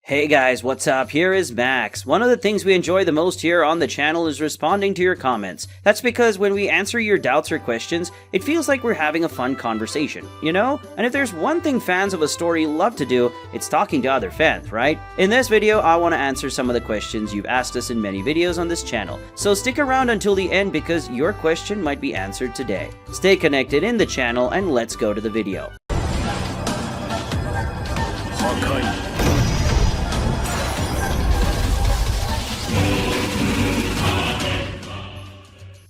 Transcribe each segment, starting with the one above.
Hey guys, what's up? Here is Max. One of the things we enjoy the most here on the channel is responding to your comments. That's because when we answer your doubts or questions, it feels like we're having a fun conversation, you know? And if there's one thing fans of a story love to do, it's talking to other fans, right? In this video, I want to answer some of the questions you've asked us in many videos on this channel. So stick around until the end because your question might be answered today. Stay connected in the channel and let's go to the video. Hakai.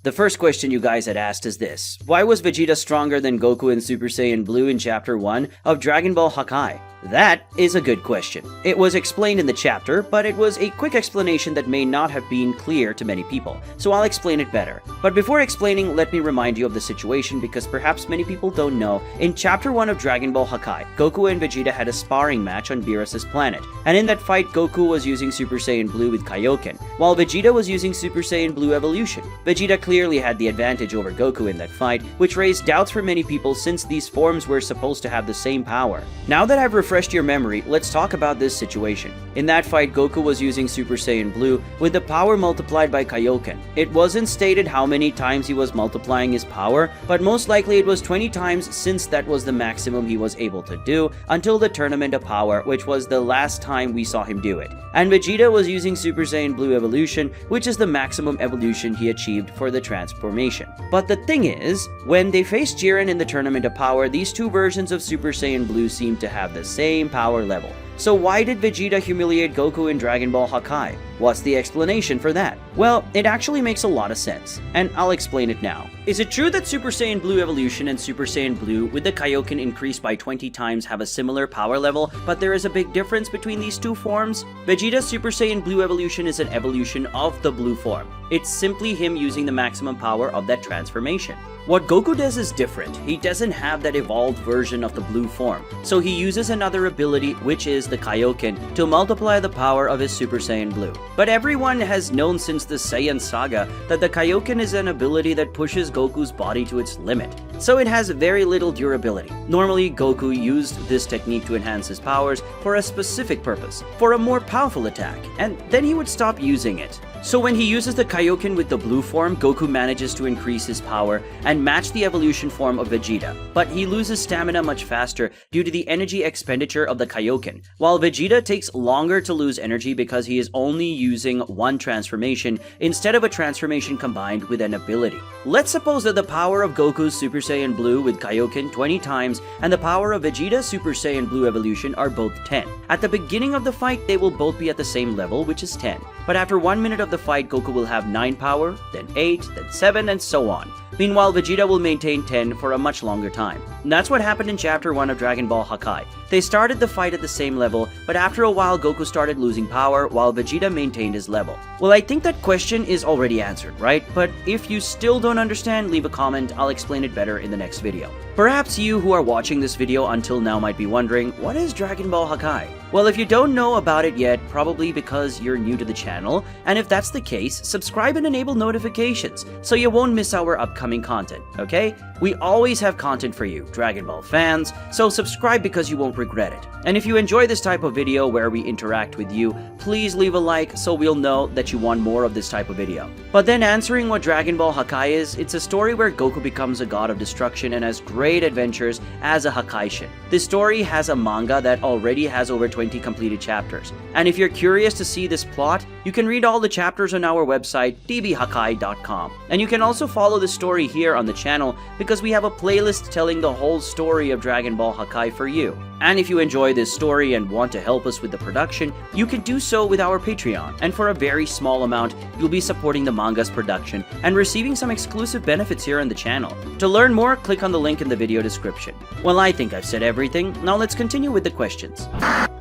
The first question you guys had asked is this: why was Vegeta stronger than Goku in Super Saiyan Blue in Chapter 1 of Dragon Ball Hakai? That is a good question. It was explained in the chapter, but it was a quick explanation that may not have been clear to many people, so I'll explain it better. But before explaining, let me remind you of the situation because perhaps many people don't know. In Chapter 1 of Dragon Ball Hakai, Goku and Vegeta had a sparring match on BEERUS' planet, and in that fight, Goku was using Super Saiyan Blue with Kaioken, while Vegeta was using Super Saiyan Blue Evolution. Vegeta clearly had the advantage over Goku in that fight, which raised doubts for many people since these forms were supposed to have the same power. Now that I've refreshed your memory, let's talk about this situation. In that fight, Goku was using Super Saiyan Blue with the power multiplied by Kaioken. It wasn't stated how many times he was multiplying his power, but most likely it was 20 times since that was the maximum he was able to do until the Tournament of Power, which was the last time we saw him do it. And Vegeta was using Super Saiyan Blue Evolution, which is the maximum evolution he achieved for the transformation. But the thing is, when they faced Jiren in the Tournament of Power, these two versions of Super Saiyan Blue seemed to have the same power level. So why did Vegeta humiliate Goku in Dragon Ball Hakai? What's the explanation for that? Well, it actually makes a lot of sense, and I'll explain it now. Is it true that Super Saiyan Blue Evolution and Super Saiyan Blue with the Kaioken increased by 20 times have a similar power level, but there is a big difference between these two forms? Vegeta's Super Saiyan Blue Evolution is an evolution of the blue form. It's simply him using the maximum power of that transformation. What Goku does is different. He doesn't have that evolved version of the blue form, so he uses another ability, which is the Kaioken, to multiply the power of his Super Saiyan Blue. But everyone has known since the Saiyan saga that the Kaioken is an ability that pushes Goku's body to its limit, so it has very little durability. Normally, Goku used this technique to enhance his powers for a specific purpose, for a more powerful attack, and then he would stop using it. So when he uses the Kaioken with the blue form, Goku manages to increase his power and match the evolution form of Vegeta, but he loses stamina much faster due to the energy expenditure of the Kaioken, while Vegeta takes longer to lose energy because he is only using one transformation instead of a transformation combined with an ability. Let's suppose that the power of Goku's Super Saiyan Blue with Kaioken 20 times and the power of Vegeta's Super Saiyan Blue Evolution are both 10. At the beginning of the fight, they will both be at the same level, which is 10, but after 1 minute of the fight, Goku will have 9 power, then 8, then 7, and so on. Meanwhile, Vegeta will maintain 10 for a much longer time. And that's what happened in Chapter 1 of Dragon Ball Hakai. They started the fight at the same level, but after a while Goku started losing power while Vegeta maintained his level. Well, I think that question is already answered, right? But if you still don't understand, leave a comment, I'll explain it better in the next video. Perhaps you who are watching this video until now might be wondering, what is Dragon Ball Hakai? Well, if you don't know about it yet, probably because you're new to the channel, and if that's the case, subscribe and enable notifications so you won't miss our upcoming content, okay? We always have content for you, Dragon Ball fans, so subscribe because you won't regret it. And if you enjoy this type of video where we interact with you, please leave a like so we'll know that you want more of this type of video. But then answering what Dragon Ball Hakai is, it's a story where Goku becomes a god of destruction and has great adventures as a Hakaishin. This story has a manga that already has over 20 completed chapters. And if you're curious to see this plot, you can read all the chapters on our website, dbhakai.com. And you can also follow the story here on the channel because we have a playlist telling the whole story of Dragon Ball Hakai for you. And if you enjoy this story and want to help us with the production, you can do so with our Patreon, and for a very small amount, you'll be supporting the manga's production and receiving some exclusive benefits here on the channel. To learn more, click on the link in the video description. Well, I think I've said everything, now let's continue with the questions.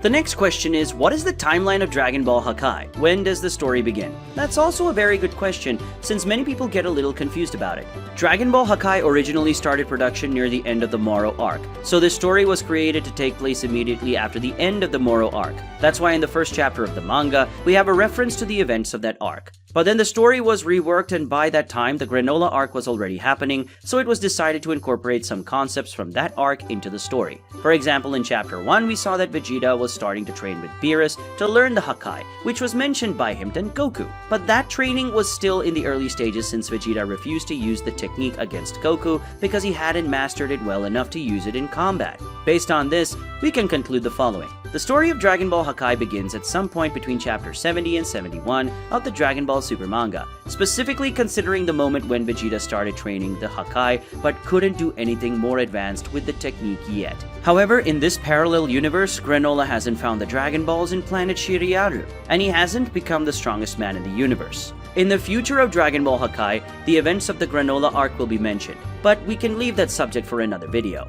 The next question is, what is the timeline of Dragon Ball Hakai? When does the story begin? That's also a very good question, since many people get a little confused about it. Dragon Ball Hakai originally started production near the end of the Moro arc, so this story was created to take place immediately after the end of the Moro arc. That's why in the first chapter of the manga, we have a reference to the events of that arc. But then the story was reworked, and by that time the Granola arc was already happening, so it was decided to incorporate some concepts from that arc into the story. For example, in Chapter 1 we saw that Vegeta was starting to train with BEERUS to learn the Hakai, which was mentioned by him than Goku. But that training was still in the early stages since Vegeta refused to use the technique against Goku because he hadn't mastered it well enough to use it in combat. Based on this, we can conclude the following. The story of Dragon Ball Hakai begins at some point between Chapter 70 and 71 of the Dragon Ball Super manga, specifically considering the moment when Vegeta started training the Hakai but couldn't do anything more advanced with the technique yet. However, in this parallel universe, Granola hasn't found the Dragon Balls in planet Shiriaru, and he hasn't become the strongest man in the universe. In the future of Dragon Ball Hakai, the events of the Granola arc will be mentioned, but we can leave that subject for another video.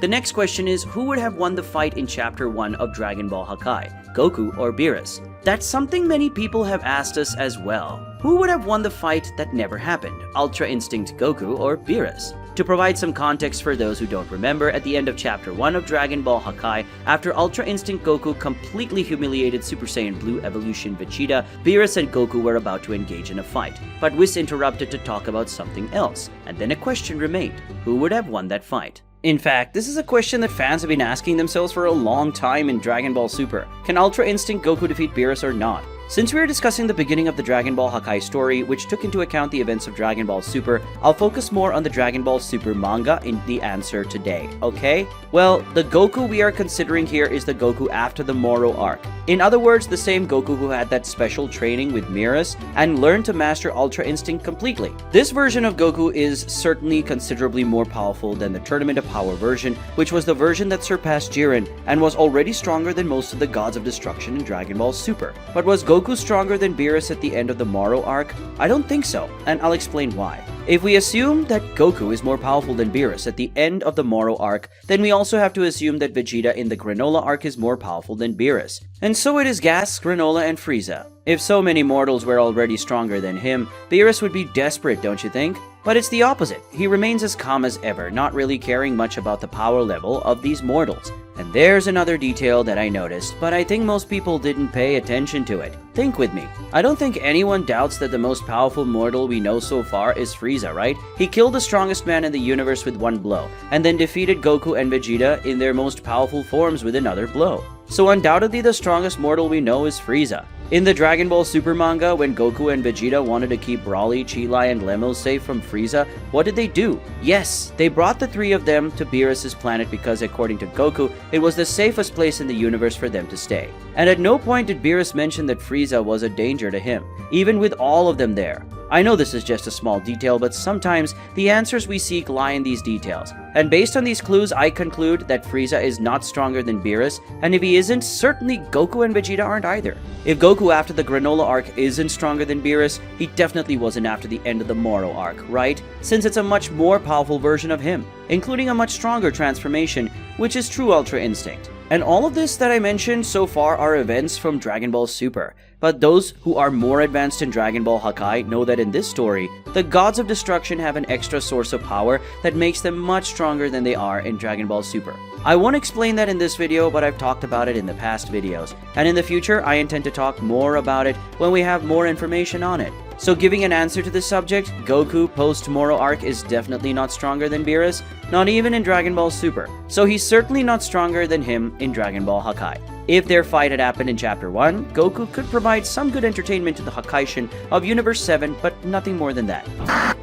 The next question is, who would have won the fight in Chapter 1 of Dragon Ball Hakai, Goku or BEERUS? That's something many people have asked us as well. Who would have won the fight that never happened, Ultra Instinct Goku or BEERUS? To provide some context for those who don't remember, at the end of Chapter 1 of Dragon Ball Hakai, after Ultra Instinct Goku completely humiliated Super Saiyan Blue Evolution Vegeta, BEERUS and Goku were about to engage in a fight, but Whis interrupted to talk about something else, and then a question remained: who would have won that fight? In fact, this is a question that fans have been asking themselves for a long time in Dragon Ball Super. Can Ultra Instinct Goku defeat BEERUS or not? Since we are discussing the beginning of the Dragon Ball Hakai story, which took into account the events of Dragon Ball Super, I'll focus more on the Dragon Ball Super manga in the answer today, okay? Well, the Goku we are considering here is the Goku after the Moro arc. In other words, the same Goku who had that special training with BEERUS and learned to master Ultra Instinct completely. This version of Goku is certainly considerably more powerful than the Tournament of Power version, which was the version that surpassed Jiren and was already stronger than most of the Gods of Destruction in Dragon Ball Super. But was Goku stronger than BEERUS at the end of the Moro arc? I don't think so, and I'll explain why. If we assume that Goku is more powerful than BEERUS at the end of the Moro arc, then we also have to assume that Vegeta in the Granola arc is more powerful than BEERUS. And so it is Gas, Granola, and Frieza. If so many mortals were already stronger than him, BEERUS would be desperate, don't you think? But it's the opposite. He remains as calm as ever, not really caring much about the power level of these mortals. And there's another detail that I noticed, but I think most people didn't pay attention to it. Think with me. I don't think anyone doubts that the most powerful mortal we know so far is Frieza, right? He killed the strongest man in the universe with one blow, and then defeated Goku and Vegeta in their most powerful forms with another blow. So undoubtedly the strongest mortal we know is Frieza. In the Dragon Ball Super manga, when Goku and Vegeta wanted to keep Broly, Chi-Lai, and Lemos safe from Frieza, what did they do? Yes, they brought the three of them to BEERUS' planet because, according to Goku, it was the safest place in the universe for them to stay. And at no point did BEERUS mention that Frieza was a danger to him, even with all of them there. I know this is just a small detail, but sometimes the answers we seek lie in these details. And based on these clues, I conclude that Frieza is not stronger than BEERUS, and if he isn't, certainly Goku and Vegeta aren't either. If Goku after the Granola arc isn't stronger than BEERUS, he definitely wasn't after the end of the Moro arc, right? Since it's a much more powerful version of him, including a much stronger transformation, which is true Ultra Instinct. And all of this that I mentioned so far are events from Dragon Ball Super. But those who are more advanced in Dragon Ball Hakai know that in this story, the Gods of Destruction have an extra source of power that makes them much stronger than they are in Dragon Ball Super. I won't explain that in this video, but I've talked about it in the past videos. And in the future, I intend to talk more about it when we have more information on it. So giving an answer to this subject, Goku post-Moro arc is definitely not stronger than BEERUS, not even in Dragon Ball Super. So he's certainly not stronger than him in Dragon Ball Hakai. If their fight had happened in Chapter 1, Goku could provide some good entertainment to the Hakaishin of Universe 7, but nothing more than that.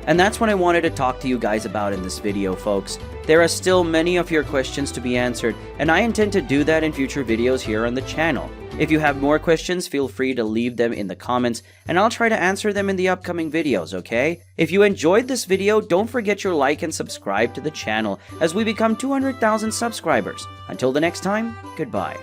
And that's what I wanted to talk to you guys about in this video, folks. There are still many of your questions to be answered, and I intend to do that in future videos here on the channel. If you have more questions, feel free to leave them in the comments, and I'll try to answer them in the upcoming videos, okay? If you enjoyed this video, don't forget your like and subscribe to the channel as we become 200,000 subscribers. Until the next time, goodbye.